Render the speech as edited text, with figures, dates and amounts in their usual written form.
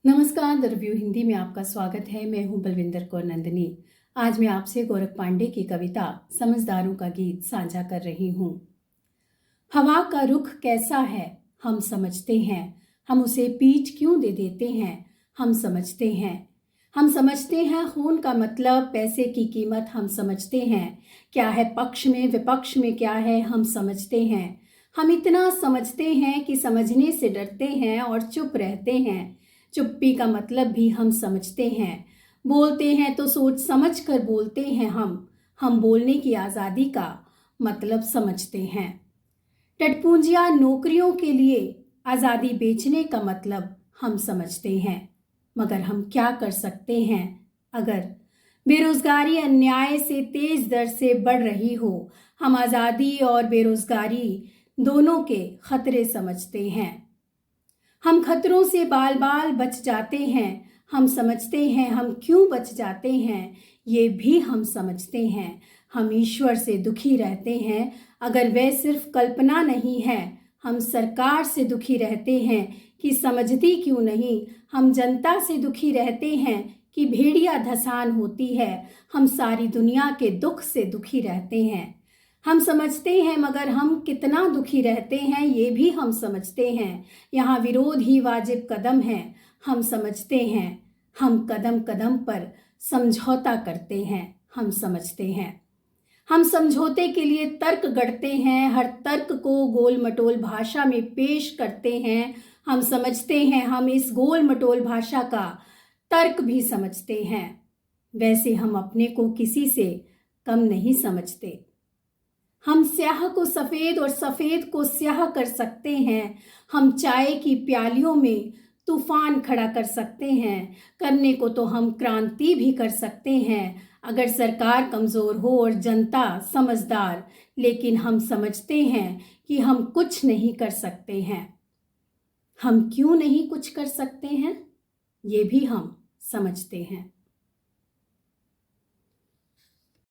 नमस्कार, the review Hindi में आपका स्वागत है। मैं हूं बलविंदर कौर नंदिनी। आज मैं आपसे गोरख पांडे की कविता समझदारों का गीत साझा कर रही हूं। हवा का रुख कैसा है हम समझते हैं, हम उसे पीठ क्यों दे देते हैं। हम समझते हैं खून का मतलब, पैसे की कीमत हम समझते हैं। क्या है पक्ष में विपक्ष में क्या है हम समझते हैं। हम इतना समझते हैं कि समझने से डरते हैं और चुप रहते हैं। चुप्पी का मतलब भी हम समझते हैं। बोलते हैं तो सोच समझ कर बोलते हैं। हम बोलने की आज़ादी का मतलब समझते हैं। टटपूंजिया नौकरियों के लिए आज़ादी बेचने का मतलब हम समझते हैं। मगर हम क्या कर सकते हैं अगर बेरोजगारी अन्याय से तेज दर से बढ़ रही हो। हम आज़ादी और बेरोजगारी दोनों के खतरे समझते हैं। हम खतरों से बाल बाल बच जाते हैं। हम समझते हैं हम क्यों बच जाते हैं, ये भी हम समझते हैं। हम ईश्वर से दुखी रहते हैं अगर वह सिर्फ कल्पना नहीं है। हम सरकार से दुखी रहते हैं कि समझती क्यों नहीं। हम जनता से दुखी रहते हैं कि भेड़िया धसान होती है। हम सारी दुनिया के दुख से दुखी रहते हैं। हम समझते हैं मगर हम कितना दुखी रहते हैं ये भी हम समझते हैं। यहाँ विरोध ही वाजिब कदम है। हम समझते हैं हम कदम कदम पर समझौता करते हैं। हम समझते हैं हम समझौते के लिए तर्क गढ़ते हैं, हर तर्क को गोल मटोल भाषा में पेश करते हैं। हम समझते हैं हम इस गोल मटोल भाषा का तर्क भी समझते हैं। वैसे हम अपने को किसी से कम नहीं समझते। हम स्याह को सफ़ेद और सफ़ेद को स्याह कर सकते हैं। हम चाय की प्यालियों में तूफान खड़ा कर सकते हैं। करने को तो हम क्रांति भी कर सकते हैं अगर सरकार कमज़ोर हो और जनता समझदार। लेकिन हम समझते हैं कि हम कुछ नहीं कर सकते हैं। हम क्यों नहीं कुछ कर सकते हैं ये भी हम समझते हैं।